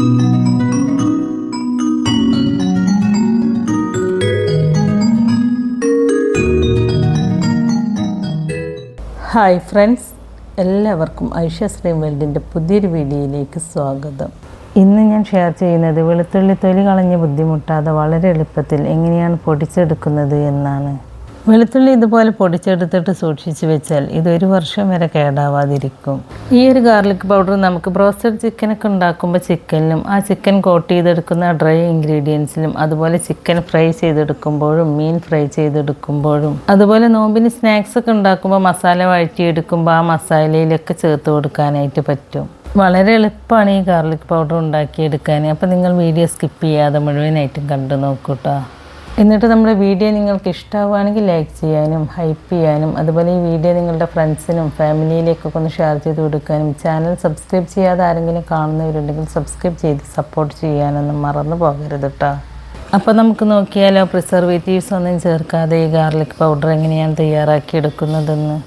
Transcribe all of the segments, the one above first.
Hi friends, എല്ലാവർക്കും Aisha's dream വേൾഡിൻ്റെ പുതിയൊരു വീഡിയോയിലേക്ക് സ്വാഗതം. ഇന്ന് ഞാൻ ഷെയർ ചെയ്യുന്നത് വെളുത്തുള്ളി തൊലി കളഞ്ഞ് ബുദ്ധിമുട്ടാതെ വളരെ എളുപ്പത്തിൽ എങ്ങനെയാണ് പൊടിച്ചെടുക്കുന്നത് എന്നാണ്. വെളുത്തുള്ളി ഇതുപോലെ പൊടിച്ചെടുത്തിട്ട് സൂക്ഷിച്ച് വെച്ചാൽ ഇതൊരു വർഷം വരെ കേടാവാതിരിക്കും. ഈ ഒരു ഗാർലിക് പൗഡർ നമുക്ക് ബ്രോസ്റ്റഡ് ചിക്കനൊക്കെ ഉണ്ടാക്കുമ്പോൾ ചിക്കനിലും ആ ചിക്കൻ കോട്ട് ചെയ്തെടുക്കുന്ന ഡ്രൈ ഇൻഗ്രീഡിയൻസിലും, അതുപോലെ ചിക്കൻ ഫ്രൈ ചെയ്തെടുക്കുമ്പോഴും മീൻ ഫ്രൈ ചെയ്തെടുക്കുമ്പോഴും, അതുപോലെ നോമ്പിന് സ്നാക്സ് ഒക്കെ ഉണ്ടാക്കുമ്പോൾ മസാല വഴറ്റിയെടുക്കുമ്പോൾ ആ മസാലയിലൊക്കെ ചേർത്ത് കൊടുക്കാനായിട്ട് പറ്റും. വളരെ എളുപ്പമാണ് ഈ ഗാർലിക് പൗഡർ ഉണ്ടാക്കിയെടുക്കാൻ. അപ്പോൾ നിങ്ങൾ വീഡിയോ സ്കിപ്പ് ചെയ്യാതെ മുഴുവനായിട്ടും കണ്ടു നോക്കൂട്ടോ. എന്നിട്ട് നമ്മുടെ വീഡിയോ നിങ്ങൾക്ക് ഇഷ്ടമാവുകയാണെങ്കിൽ ലൈക്ക് ചെയ്യാനും ഹൈപ്പ് ചെയ്യാനും, അതുപോലെ ഈ വീഡിയോ നിങ്ങളുടെ ഫ്രണ്ട്സിനും ഫാമിലിയിലേക്കൊക്കെ ഒന്ന് ഷെയർ ചെയ്ത് കൊടുക്കാനും, ചാനൽ സബ്സ്ക്രൈബ് ചെയ്യാതെ ആരെങ്കിലും കാണുന്നവരുണ്ടെങ്കിൽ സബ്സ്ക്രൈബ് ചെയ്ത് സപ്പോർട്ട് ചെയ്യാനൊന്നും മറന്നു പോകരുത് കേട്ടോ. അപ്പോൾ നമുക്ക് നോക്കിയാലോ, പ്രിസർവേറ്റീവ്സ് ഒന്നും ചേർക്കാതെ ഈ ഗാർലിക് പൗഡർ എങ്ങനെയാണ് തയ്യാറാക്കിയെടുക്കുന്നതെന്ന്.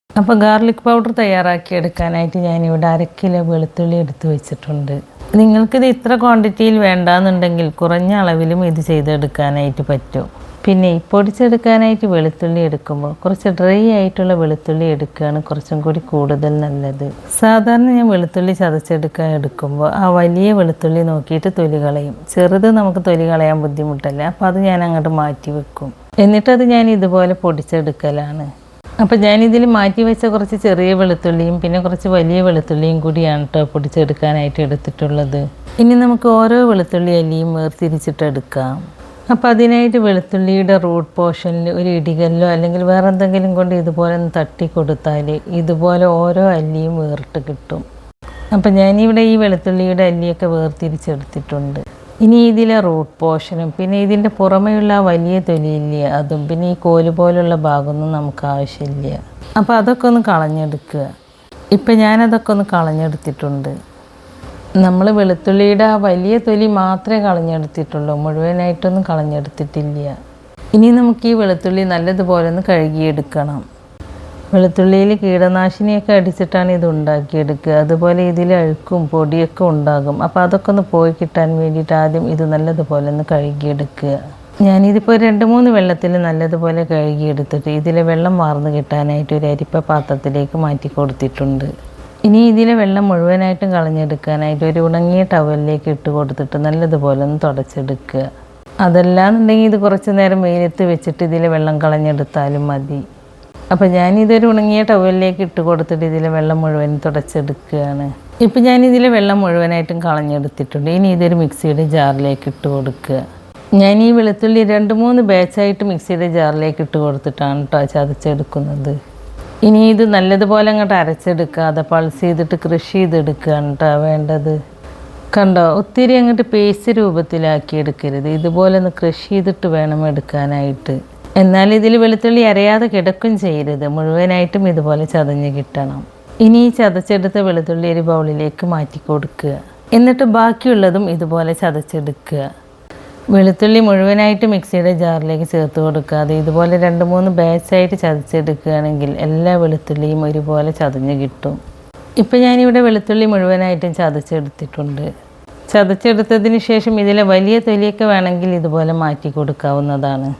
അപ്പോൾ ഗാർലിക് പൗഡർ തയ്യാറാക്കിയെടുക്കാനായിട്ട് ഞാനിവിടെ 1/2 കിലോ വെളുത്തുള്ളി എടുത്ത് വെച്ചിട്ടുണ്ട്. നിങ്ങൾക്കിത് ഇത്ര ക്വാണ്ടിറ്റിയിൽ വേണ്ടാന്നുണ്ടെങ്കിൽ കുറഞ്ഞ അളവിലും ഇത് ചെയ്തെടുക്കാനായിട്ട് പറ്റും. പിന്നെ ഈ പൊടിച്ചെടുക്കാനായിട്ട് വെളുത്തുള്ളി എടുക്കുമ്പോൾ കുറച്ച് ഡ്രൈ ആയിട്ടുള്ള വെളുത്തുള്ളി എടുക്കുകയാണ് കുറച്ചും കൂടി കൂടുതൽ നല്ലത്. സാധാരണ ഞാൻ വെളുത്തുള്ളി ചതച്ചെടുക്കാൻ എടുക്കുമ്പോൾ ആ വലിയ വെളുത്തുള്ളി നോക്കിയിട്ട് തൊലി കളയും. ചെറുത് നമുക്ക് തൊലി കളയാൻ ബുദ്ധിമുട്ടല്ല, അപ്പോൾ അത് ഞാൻ അങ്ങോട്ട് മാറ്റി വെക്കും. എന്നിട്ടത് ഞാൻ ഇതുപോലെ പൊടിച്ചെടുക്കലാണ്. അപ്പോൾ ഞാനിതിൽ മാറ്റി വെച്ച കുറച്ച് ചെറിയ വെളുത്തുള്ളിയും പിന്നെ കുറച്ച് വലിയ വെളുത്തുള്ളിയും കൂടിയാണ് കേട്ടോ പൊടിച്ചെടുക്കാനായിട്ട് എടുത്തിട്ടുള്ളത്. ഇനി നമുക്ക് ഓരോ വെളുത്തുള്ളി അല്ലിയും വേർതിരിച്ചിട്ടെടുക്കാം. അപ്പോൾ അതിനായിട്ട് വെളുത്തുള്ളിയുടെ റൂട്ട് പോർഷനിൽ ഒരു ഇടികല്ലോ അല്ലെങ്കിൽ വേറെ എന്തെങ്കിലും കൊണ്ട് ഇതുപോലെ ഒന്ന് തട്ടി കൊടുത്താൽ ഇതുപോലെ ഓരോ അല്ലിയും വേറിട്ട് കിട്ടും. അപ്പോൾ ഞാനിവിടെ ഈ വെളുത്തുള്ളിയുടെ അല്ലിയൊക്കെ വേർതിരിച്ചെടുത്തിട്ടുണ്ട്. ഇനി ഇതിലെ റൂട്ട് പോർഷനും പിന്നെ ഇതിൻ്റെ പുറമെയുള്ള ആ വലിയ തൊലിയില്ല അതും പിന്നെ ഈ കോല് പോലുള്ള ഭാഗമൊന്നും നമുക്ക് ആവശ്യമില്ല. അപ്പോൾ അതൊക്കെ ഒന്ന് കളഞ്ഞെടുക്കുക. ഇപ്പം ഞാനതൊക്കെ ഒന്ന് കളഞ്ഞെടുത്തിട്ടുണ്ട്. നമ്മൾ വെളുത്തുള്ളിയുടെ ആ വലിയ തൊലി മാത്രമേ കളഞ്ഞെടുത്തിട്ടുള്ളൂ, മുഴുവനായിട്ടൊന്നും കളഞ്ഞെടുത്തിട്ടില്ല. ഇനി നമുക്ക് ഈ വെളുത്തുള്ളി നല്ലതുപോലെ ഒന്ന് കഴുകിയെടുക്കണം. വെളുത്തുള്ളിയിൽ കീടനാശിനിയൊക്കെ അടിച്ചിട്ടാണ് ഇത് ഉണ്ടാക്കിയെടുക്കുക. അതുപോലെ ഇതിൽ അഴുക്കും പൊടിയൊക്കെ ഉണ്ടാകും. അപ്പോൾ അതൊക്കെ ഒന്ന് പോയി കിട്ടാൻ വേണ്ടിയിട്ട് ആദ്യം ഇത് നല്ലതുപോലെ ഒന്ന് കഴുകിയെടുക്കുക. ഞാനിതിപ്പോൾ 2-3 വെള്ളത്തിൽ നല്ലതുപോലെ കഴുകിയെടുത്തിട്ട് ഇതിലെ വെള്ളം വാർന്ന് കിട്ടാനായിട്ട് ഒരു അരിപ്പ പാത്രത്തിലേക്ക് മാറ്റി കൊടുത്തിട്ടുണ്ട്. ഇനി ഇതിലെ വെള്ളം മുഴുവനായിട്ടും കളഞ്ഞെടുക്കാനായിട്ട് ഒരു ഉണങ്ങിയ ടവലിലേക്ക് ഇട്ട് കൊടുത്തിട്ട് നല്ലതുപോലെ ഒന്ന് തുടച്ചെടുക്കുക. അതല്ലാന്നുണ്ടെങ്കിൽ ഇത് കുറച്ച് നേരം വെയിലത്ത് വെച്ചിട്ട് ഇതിലെ വെള്ളം കളഞ്ഞെടുത്താലും മതി. അപ്പോൾ ഞാനിതൊരു ഉണങ്ങിയ ടവലിലേക്ക് ഇട്ട് കൊടുത്തിട്ട് ഇതിലെ വെള്ളം മുഴുവൻ തുടച്ചെടുക്കുകയാണ്. ഇപ്പോൾ ഞാനിതിലെ വെള്ളം മുഴുവനായിട്ടും കളഞ്ഞെടുത്തിട്ടുണ്ട്. ഇനി ഇതൊരു മിക്സിയുടെ ജാറിലേക്ക് ഇട്ട് കൊടുക്കുക. ഞാൻ ഈ വെളുത്തുള്ളി 2-3 ബാച്ചായിട്ട് മിക്സിയുടെ ജാറിലേക്ക് ഇട്ട് കൊടുത്തിട്ടാണ് കേട്ടോ ചതച്ചെടുക്കുന്നത്. ഇനി ഇത് നല്ലതുപോലെ അങ്ങോട്ട് അരച്ചെടുക്കാതെ പൾസ് ചെയ്തിട്ട് ക്രഷ് ചെയ്തെടുക്കുകയാണ് കേട്ടോ വേണ്ടത്. കണ്ടോ, ഒത്തിരി അങ്ങോട്ട് പേസ്റ്റ് രൂപത്തിലാക്കി എടുക്കരുത്. ഇതുപോലെ ഒന്ന് ക്രഷ് ചെയ്തിട്ട് വേണം എടുക്കാനായിട്ട്. എന്നാൽ ഇതിൽ വെളുത്തുള്ളി അരയാതെ കിടക്കും ചെയ്യരുത്, മുഴുവനായിട്ടും ഇതുപോലെ ചതഞ്ഞ് കിട്ടണം. ഇനി ഈ ചതച്ചെടുത്ത വെളുത്തുള്ളി ഒരു ബൗളിലേക്ക് മാറ്റി കൊടുക്കുക. എന്നിട്ട് ബാക്കിയുള്ളതും ഇതുപോലെ ചതച്ചെടുക്കുക. വെളുത്തുള്ളി മുഴുവനായിട്ട് മിക്സിയുടെ ജാറിലേക്ക് ചേർത്ത് കൊടുക്കാതെ ഇതുപോലെ 2-3 ബാച്ചായിട്ട് ചതച്ചെടുക്കുകയാണെങ്കിൽ എല്ലാ വെളുത്തുള്ളിയും ഒരുപോലെ ചതഞ്ഞ് കിട്ടും. ഇപ്പം ഞാനിവിടെ വെളുത്തുള്ളി മുഴുവനായിട്ടും ചതച്ചെടുത്തിട്ടുണ്ട്. ചതച്ചെടുത്തതിന് ശേഷം ഇതിലെ വലിയ തൊലിയൊക്കെ വേണമെങ്കിൽ ഇതുപോലെ മാറ്റി കൊടുക്കാവുന്നതാണ്.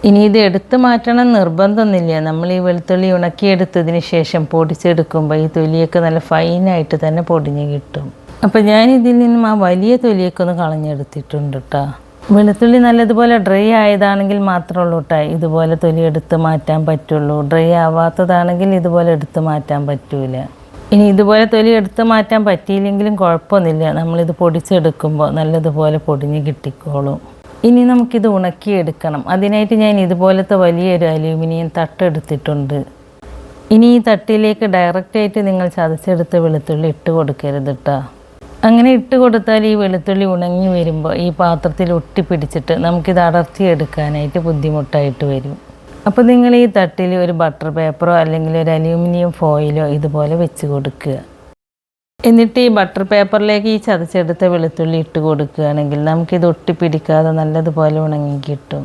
ഇനി ഇത് എടുത്ത് മാറ്റണം നിർബന്ധമൊന്നുമില്ല. നമ്മൾ ഈ വെളുത്തുള്ളി ഉണക്കിയെടുത്തതിന് ശേഷം പൊടിച്ചെടുക്കുമ്പോൾ ഈ തൊലിയൊക്കെ നല്ല ഫൈനായിട്ട് തന്നെ പൊടിഞ്ഞ് കിട്ടും. അപ്പോൾ ഞാനിതിൽ നിന്നും ആ വലിയ തൊലിയൊക്കെ ഒന്ന് കളഞ്ഞെടുത്തിട്ടുണ്ട് കേട്ടോ. വെളുത്തുള്ളി നല്ലതുപോലെ ഡ്രൈ ആയതാണെങ്കിൽ മാത്രമേ ഉള്ളൂ കേട്ടോ ഇതുപോലെ തൊലി എടുത്ത് മാറ്റാൻ പറ്റുള്ളൂ. ഡ്രൈ ആവാത്തതാണെങ്കിൽ ഇതുപോലെ എടുത്ത് മാറ്റാൻ പറ്റൂല. ഇനി ഇതുപോലെ തൊലി എടുത്ത് മാറ്റാൻ പറ്റിയില്ലെങ്കിലും കുഴപ്പമൊന്നുമില്ല, നമ്മളിത് പൊടിച്ചെടുക്കുമ്പോൾ നല്ലതുപോലെ പൊടിഞ്ഞ് കിട്ടിക്കോളും. ഇനി നമുക്കിത് ഉണക്കിയെടുക്കണം. അതിനായിട്ട് ഞാൻ ഇതുപോലത്തെ വലിയൊരു അലൂമിനിയം തട്ടെടുത്തിട്ടുണ്ട്. ഇനി ഈ തട്ടിലേക്ക് ഡയറക്റ്റായിട്ട് നിങ്ങൾ ചതച്ചെടുത്ത വെളുത്തുള്ളി ഇട്ട് കൊടുക്കരുത് കേട്ടോ. അങ്ങനെ ഇട്ട് കൊടുത്താൽ ഈ വെളുത്തുള്ളി ഉണങ്ങി വരുമ്പോൾ ഈ പാത്രത്തിൽ ഒട്ടിപ്പിടിച്ചിട്ട് നമുക്കിത് അടർത്തിയെടുക്കാനായിട്ട് ബുദ്ധിമുട്ടായിട്ട് വരും. അപ്പോൾ നിങ്ങൾ ഈ തട്ടിൽ ഒരു ബട്ടർ പേപ്പറോ അല്ലെങ്കിൽ ഒരു അലൂമിനിയം ഫോയിലോ ഇതുപോലെ വെച്ച് കൊടുക്കുക. എന്നിട്ട് ഈ ബട്ടർ പേപ്പറിലേക്ക് ഈ ചതച്ചെടുത്ത വെളുത്തുള്ളി ഇട്ട് കൊടുക്കുകയാണെങ്കിൽ നമുക്കിത് ഒട്ടിപ്പിടിക്കാതെ നല്ലതുപോലെ ഉണങ്ങി കിട്ടും.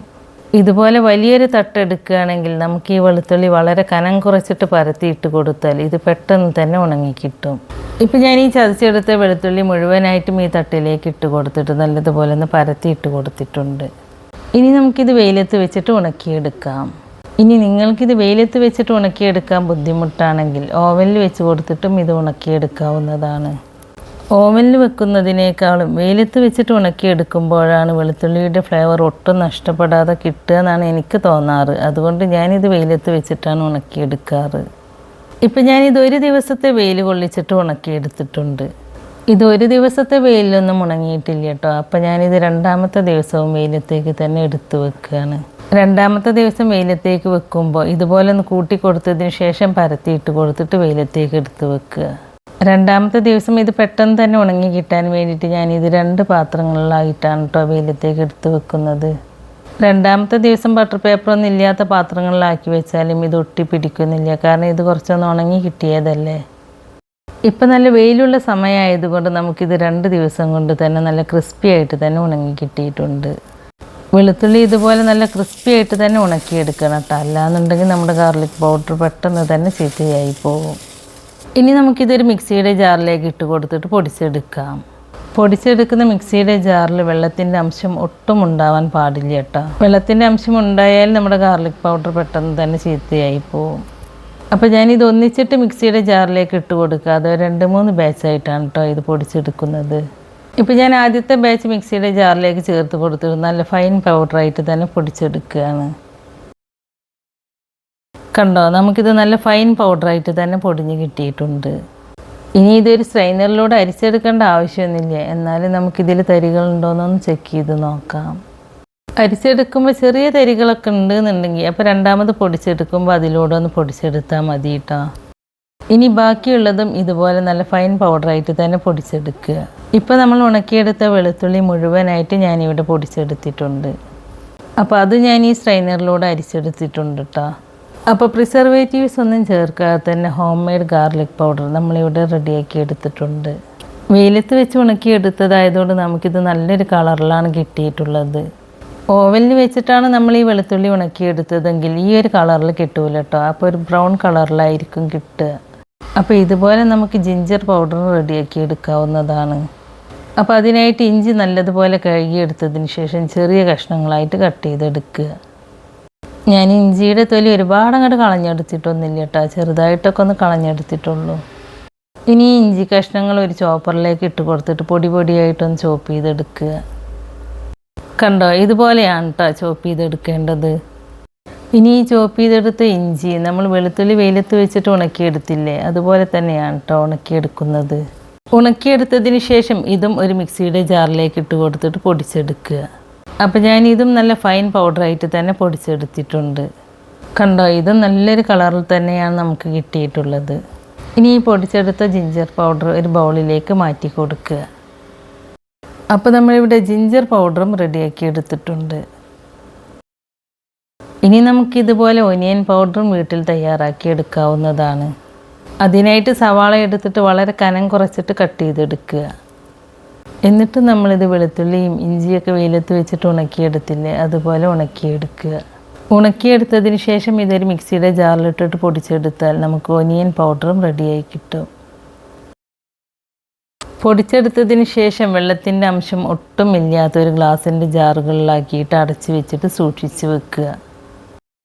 ഇതുപോലെ വലിയൊരു തട്ടെടുക്കുകയാണെങ്കിൽ നമുക്ക് ഈ വെളുത്തുള്ളി വളരെ കനം കുറച്ചിട്ട് പരത്തിയിട്ട് കൊടുത്താൽ ഇത് പെട്ടെന്ന് തന്നെ ഉണങ്ങിക്കിട്ടും. ഇപ്പം ഞാൻ ഈ ചതച്ചെടുത്ത വെളുത്തുള്ളി മുഴുവനായിട്ടും ഈ തട്ടിലേക്ക് ഇട്ട് കൊടുത്തിട്ട് നല്ലതുപോലെ ഒന്ന് പരത്തിയിട്ട് കൊടുത്തിട്ടുണ്ട്. ഇനി നമുക്കിത് വെയിലത്ത് വെച്ചിട്ട് ഉണക്കിയെടുക്കാം. ഇനി നിങ്ങൾക്കിത് വെയിലത്ത് വെച്ചിട്ട് ഉണക്കിയെടുക്കാൻ ബുദ്ധിമുട്ടാണെങ്കിൽ ഓവനിൽ വെച്ച് കൊടുത്തിട്ടും ഇത് ഉണക്കിയെടുക്കാവുന്നതാണ്. ഓവനിൽ വെക്കുന്നതിനേക്കാളും വെയിലത്ത് വെച്ചിട്ട് ഉണക്കിയെടുക്കുമ്പോഴാണ് വെളുത്തുള്ളിയുടെ ഫ്ലേവർ ഒട്ടും നഷ്ടപ്പെടാതെ കിട്ടുക എന്നാണ് എനിക്ക് തോന്നാറ്. അതുകൊണ്ട് ഞാനിത് വെയിലത്ത് വെച്ചിട്ടാണ് ഉണക്കിയെടുക്കാറ്. ഇപ്പം ഞാനിത് ഒരു ദിവസത്തെ വെയിൽ കൊള്ളിച്ചിട്ട് ഉണക്കിയെടുത്തിട്ടുണ്ട്. ഇത് ഒരു ദിവസത്തെ വെയിലൊന്നും ഉണങ്ങിയിട്ടില്ല കേട്ടോ. അപ്പം ഞാനിത് രണ്ടാമത്തെ ദിവസവും വെയിലത്തേക്ക് തന്നെ എടുത്തു വെക്കുകയാണ്. രണ്ടാമത്തെ ദിവസം വെയിലത്തേക്ക് വെക്കുമ്പോൾ ഇതുപോലെ ഒന്ന് കൂട്ടി കൊടുത്തതിന് ശേഷം പരത്തിയിട്ട് കൊടുത്തിട്ട് വെയിലത്തേക്ക് എടുത്ത് വെക്കുക. രണ്ടാമത്തെ ദിവസം ഇത് പെട്ടെന്ന് തന്നെ ഉണങ്ങി കിട്ടാൻ വേണ്ടിയിട്ട് ഞാനിത് 2 പാത്രങ്ങളിലായിട്ടാണ് കേട്ടോ വെയിലത്തേക്ക് എടുത്ത് വെക്കുന്നത്. രണ്ടാമത്തെ ദിവസം ബട്ടർ പേപ്പറൊന്നും ഇല്ലാത്ത പാത്രങ്ങളിലാക്കി വെച്ചാലും ഇത് ഒട്ടി പിടിക്കുന്നില്ല. കാരണം ഇത് കുറച്ചൊന്ന് ഉണങ്ങി കിട്ടിയതല്ലേ. ഇപ്പം നല്ല വെയിലുള്ള സമയമായതുകൊണ്ട് നമുക്കിത് 2 ദിവസം കൊണ്ട് തന്നെ നല്ല ക്രിസ്പി ആയിട്ട് തന്നെ ഉണങ്ങി കിട്ടിയിട്ടുണ്ട്. വെളുത്തുള്ളി ഇതുപോലെ നല്ല ക്രിസ്പി ആയിട്ട് തന്നെ ഉണക്കിയെടുക്കണം കേട്ടോ. അല്ലാന്നുണ്ടെങ്കിൽ നമ്മുടെ ഗാർലിക് പൗഡർ പെട്ടെന്ന് തന്നെ ചീത്തയായി പോകും. ഇനി നമുക്കിതൊരു മിക്സിയുടെ ജാറിലേക്ക് ഇട്ട് കൊടുത്തിട്ട് പൊടിച്ചെടുക്കാം. പൊടിച്ചെടുക്കുന്ന മിക്സിയുടെ ജാറിൽ വെള്ളത്തിൻ്റെ അംശം ഒട്ടും ഉണ്ടാവാൻ പാടില്ല കേട്ടോ. വെള്ളത്തിൻ്റെ അംശം ഉണ്ടായാൽ നമ്മുടെ ഗാർലിക് പൗഡർ പെട്ടെന്ന് തന്നെ ചീത്തയായി പോവും. അപ്പോൾ ഞാനിത് ഒന്നിച്ചിട്ട് മിക്സിയുടെ ജാറിലേക്ക് ഇട്ട് കൊടുക്കാതെ 2-3 ബാച്ചായിട്ടാണ് കേട്ടോ ഇത് പൊടിച്ചെടുക്കുന്നത്. ഇപ്പോൾ ഞാൻ ആദ്യത്തെ ബാച്ച് മിക്സിയുടെ ജാറിലേക്ക് ചേർത്ത് കൊടുത്തിട്ട് നല്ല ഫൈൻ പൗഡറായിട്ട് തന്നെ പൊടിച്ചെടുക്കുകയാണ്. കണ്ടോ, നമുക്കിത് നല്ല ഫൈൻ പൗഡറായിട്ട് തന്നെ പൊടിഞ്ഞ് കിട്ടിയിട്ടുണ്ട്. ഇനി ഇതൊരു സ്ട്രെയിനറിലൂടെ അരിച്ചെടുക്കേണ്ട ആവശ്യമൊന്നുമില്ല. എന്നാലും നമുക്കിതിൽ തരികളുണ്ടോയെന്നൊന്ന് ചെക്ക് ചെയ്ത് നോക്കാം. അരിച്ചെടുക്കുമ്പോൾ ചെറിയ തരികളൊക്കെ ഉണ്ടെന്നുണ്ടെങ്കിൽ അപ്പോൾ രണ്ടാമത് പൊടിച്ചെടുക്കുമ്പോൾ അതിലൂടെ ഒന്ന് പൊടിച്ചെടുത്താൽ മതി കേട്ടോ. ഇനി ബാക്കിയുള്ളതും ഇതുപോലെ നല്ല ഫൈൻ പൗഡറായിട്ട് തന്നെ പൊടിച്ചെടുക്കുക. ഇപ്പോൾ നമ്മൾ ഉണക്കിയെടുത്ത വെളുത്തുള്ളി മുഴുവനായിട്ട് ഞാനിവിടെ പൊടിച്ചെടുത്തിട്ടുണ്ട്. അപ്പോൾ അത് ഞാൻ ഈ സ്ട്രെയിനറിലൂടെ അരിച്ചെടുത്തിട്ടുണ്ട് കേട്ടോ. അപ്പോൾ പ്രിസർവേറ്റീവ്സ് ഒന്നും ചേർക്കാതെ തന്നെ ഹോം മെയ്ഡ് ഗാർലിക് പൗഡർ നമ്മളിവിടെ റെഡിയാക്കി എടുത്തിട്ടുണ്ട്. വെയിലത്ത് വെച്ച് ഉണക്കിയെടുത്തതായതുകൊണ്ട് നമുക്കിത് നല്ലൊരു കളറിലാണ് കിട്ടിയിട്ടുള്ളത്. ഓവനിൽ വെച്ചിട്ടാണ് നമ്മൾ ഈ വെളുത്തുള്ളി ഉണക്കിയെടുത്തതെങ്കിൽ ഈ ഒരു കളറിൽ കിട്ടൂല കേട്ടോ. അപ്പോൾ ഒരു ബ്രൗൺ കളറിലായിരിക്കും കിട്ടുക. അപ്പോൾ ഇതുപോലെ നമുക്ക് ജിഞ്ചർ പൗഡർ റെഡിയാക്കി എടുക്കാവുന്നതാണ്. അപ്പോൾ അതിനായിട്ട് ഇഞ്ചി നല്ലതുപോലെ കഴുകിയെടുത്തതിന് ശേഷം ചെറിയ കഷ്ണങ്ങളായിട്ട് കട്ട് ചെയ്തെടുക്കുക. ഞാൻ ഇഞ്ചിയുടെ തൊലി ഒരുപാട് അങ്ങോട്ട് കളഞ്ഞെടുത്തിട്ടൊന്നുമില്ല കേട്ടോ. ചെറുതായിട്ടൊക്കെ ഒന്ന് കളഞ്ഞെടുത്തിട്ടുള്ളൂ. ഇനി ഇഞ്ചി കഷ്ണങ്ങൾ ഒരു ചോപ്പറിലേക്ക് ഇട്ട് കൊടുത്തിട്ട് പൊടിയായിട്ടൊന്ന് ചോപ്പ് ചെയ്തെടുക്കുക. കണ്ടോ, ഇതുപോലെയാണ് കേട്ടോ ചോപ്പ് ചെയ്തെടുക്കേണ്ടത്. ഇനി ഈ ചോപ്പ് ചെയ്തെടുത്ത ഇഞ്ചി നമ്മൾ വെളുത്തുള്ളി വെയിലത്ത് വെച്ചിട്ട് ഉണക്കിയെടുത്തില്ലേ, അതുപോലെ തന്നെയാണ് കേട്ടോ ഉണക്കിയെടുക്കുന്നത്. ഉണക്കിയെടുത്തതിന് ശേഷം ഇതും ഒരു മിക്സിയുടെ ജാറിലേക്ക് ഇട്ട് കൊടുത്തിട്ട് പൊടിച്ചെടുക്കുക. അപ്പോൾ ഞാൻ ഇതും നല്ല ഫൈൻ പൗഡറായിട്ട് തന്നെ പൊടിച്ചെടുത്തിട്ടുണ്ട്. കണ്ടോ, ഇതും നല്ലൊരു കളറിൽ തന്നെയാണ് നമുക്ക് കിട്ടിയിട്ടുള്ളത്. ഇനി ഈ പൊടിച്ചെടുത്ത ജിഞ്ചർ പൗഡർ ഒരു ബൗളിലേക്ക് മാറ്റി കൊടുക്കുക. അപ്പോൾ നമ്മളിവിടെ ജിഞ്ചർ പൗഡറും റെഡിയാക്കി എടുത്തിട്ടുണ്ട്. ഇനി നമുക്കിതുപോലെ ഒനിയൻ പൗഡറും വീട്ടിൽ തയ്യാറാക്കി എടുക്കാവുന്നതാണ്. അതിനായിട്ട് സവാള എടുത്തിട്ട് വളരെ കനം കുറച്ചിട്ട് കട്ട് ചെയ്തെടുക്കുക. എന്നിട്ട് നമ്മളിത് വെളുത്തുള്ളിയും ഇഞ്ചിയൊക്കെ വെയിലത്ത് വെച്ചിട്ട് ഉണക്കിയെടുത്തില്ലേ, അതുപോലെ ഉണക്കിയെടുക്കുക. ഉണക്കിയെടുത്തതിന് ശേഷം ഇതൊരു മിക്സിയുടെ ജാറിലിട്ടിട്ട് പൊടിച്ചെടുത്താൽ നമുക്ക് ഒനിയൻ പൗഡറും റെഡിയായി കിട്ടും. പൊടിച്ചെടുത്തതിന് ശേഷം വെള്ളത്തിൻ്റെ അംശം ഒട്ടും ഇല്ലാത്തൊരു ഗ്ലാസിൻ്റെ ജാറുകളിലാക്കിയിട്ട് അടച്ച് വെച്ചിട്ട് സൂക്ഷിച്ച് വെക്കുക.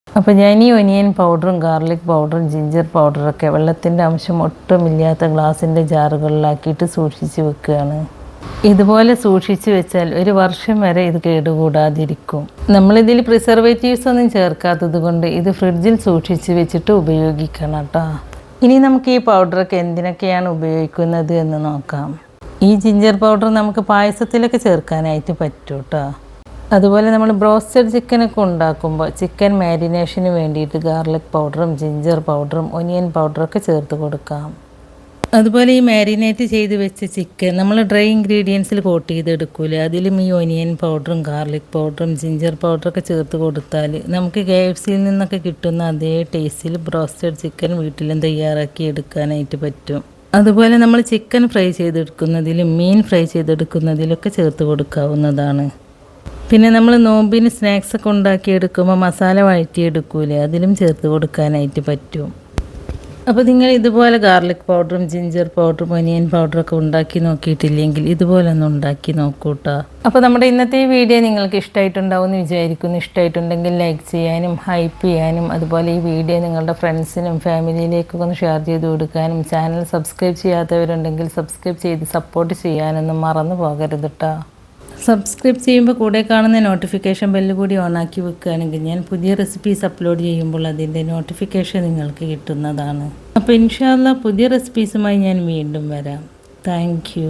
അപ്പോൾ ഞാൻ ഈ ഒനിയൻ പൗഡറും ഗാർലിക് പൗഡറും ജിഞ്ചർ പൗഡറൊക്കെ വെള്ളത്തിൻ്റെ അംശം ഒട്ടും ഇല്ലാത്ത ഗ്ലാസിൻ്റെ ജാറുകളിലാക്കിയിട്ട് സൂക്ഷിച്ച് വെക്കുകയാണ്. ഇതുപോലെ സൂക്ഷിച്ച് വെച്ചാൽ 1 വർഷം വരെ ഇത് കേടുകൂടാതിരിക്കും. നമ്മളിതിൽ പ്രിസർവേറ്റീവ്സ് ഒന്നും ചേർക്കാത്തത് കൊണ്ട് ഇത് ഫ്രിഡ്ജിൽ സൂക്ഷിച്ച് വെച്ചിട്ട് ഉപയോഗിക്കണം കേട്ടോ. ഇനി നമുക്ക് ഈ പൗഡറൊക്കെ എന്തിനൊക്കെയാണ് ഉപയോഗിക്കുന്നത് എന്ന് നോക്കാം. ഈ ജിഞ്ചർ പൗഡർ നമുക്ക് പായസത്തിലൊക്കെ ചേർക്കാനായിട്ട് പറ്റും കേട്ടോ. അതുപോലെ നമ്മൾ ബ്രോസ്റ്റഡ് ചിക്കനൊക്കെ ഉണ്ടാക്കുമ്പോൾ ചിക്കൻ മാരിനേഷന് വേണ്ടിയിട്ട് ഗാർലിക് പൗഡറും ജിഞ്ചർ പൗഡറും ഒനിയൻ പൗഡറൊക്കെ ചേർത്ത് കൊടുക്കാം. അതുപോലെ ഈ മാരിനേറ്റ് ചെയ്ത് വെച്ച ചിക്കൻ നമ്മൾ ഡ്രൈ ഇൻഗ്രീഡിയൻസിൽ കോട്ട് ചെയ്തെടുക്കൂലേ, അതിലും ഈ ഒനിയൻ പൗഡറും ഗാർലിക് പൗഡറും ജിഞ്ചർ പൗഡറൊക്കെ ചേർത്ത് കൊടുത്താൽ നമുക്ക് KFCയിൽ നിന്നൊക്കെ കിട്ടുന്ന അതേ ടേസ്റ്റിൽ ബ്രോസ്റ്റഡ് ചിക്കൻ വീട്ടിലും തയ്യാറാക്കി എടുക്കാനായിട്ട് പറ്റും. അതുപോലെ നമ്മൾ ചിക്കൻ ഫ്രൈ ചെയ്തെടുക്കുന്നതിലും മീൻ ഫ്രൈ ചെയ്തെടുക്കുന്നതിലൊക്കെ ചേർത്ത് കൊടുക്കാവുന്നതാണ്. പിന്നെ നമ്മൾ നോമ്പിന് സ്നാക്സൊക്കെ ഉണ്ടാക്കിയെടുക്കുമ്പോൾ മസാല വഴറ്റിയെടുക്കൂലേ, അതിലും ചേർത്ത് കൊടുക്കാനായിട്ട് പറ്റും. അപ്പോൾ നിങ്ങൾ ഇതുപോലെ ഗാർലിക് പൗഡറും ജിഞ്ചർ പൗഡറും ഒനിയൻ പൗഡറൊക്കെ ഉണ്ടാക്കി നോക്കിയിട്ടില്ലെങ്കിൽ ഇതുപോലെ ഒന്ന് ഉണ്ടാക്കി നോക്കൂട്ടോ. അപ്പോൾ നമ്മുടെ ഇന്നത്തെ ഈ വീഡിയോ നിങ്ങൾക്ക് ഇഷ്ടമായിട്ടുണ്ടാവും എന്ന് വിചാരിക്കുന്നു. ഇഷ്ടമായിട്ടുണ്ടെങ്കിൽ ലൈക്ക് ചെയ്യാനും ഹൈപ്പ് ചെയ്യാനും അതുപോലെ ഈ വീഡിയോ നിങ്ങളുടെ ഫ്രണ്ട്സിനും ഫാമിലിയിലേക്കൊക്കെ ഒന്ന് ഷെയർ ചെയ്ത് കൊടുക്കാനും ചാനൽ സബ്സ്ക്രൈബ് ചെയ്യാത്തവരുണ്ടെങ്കിൽ സബ്സ്ക്രൈബ് ചെയ്ത് സപ്പോർട്ട് ചെയ്യാനൊന്നും മറന്നു പോകരുത് കേട്ടോ. സബ്സ്ക്രൈബ് ചെയ്യുമ്പോൾ കൂടെ കാണുന്ന നോട്ടിഫിക്കേഷൻ ബെല്ല് കൂടി ഓണാക്കി വെക്കുകയാണെങ്കിൽ ഞാൻ പുതിയ റെസിപ്പീസ് അപ്ലോഡ് ചെയ്യുമ്പോൾ അതിൻ്റെ നോട്ടിഫിക്കേഷൻ നിങ്ങൾക്ക് കിട്ടുന്നതാണ്. അപ്പോൾ ഇൻഷാ അല്ലാഹ് പുതിയ റെസിപ്പീസുമായി ഞാൻ വീണ്ടും വരാം. Thank you.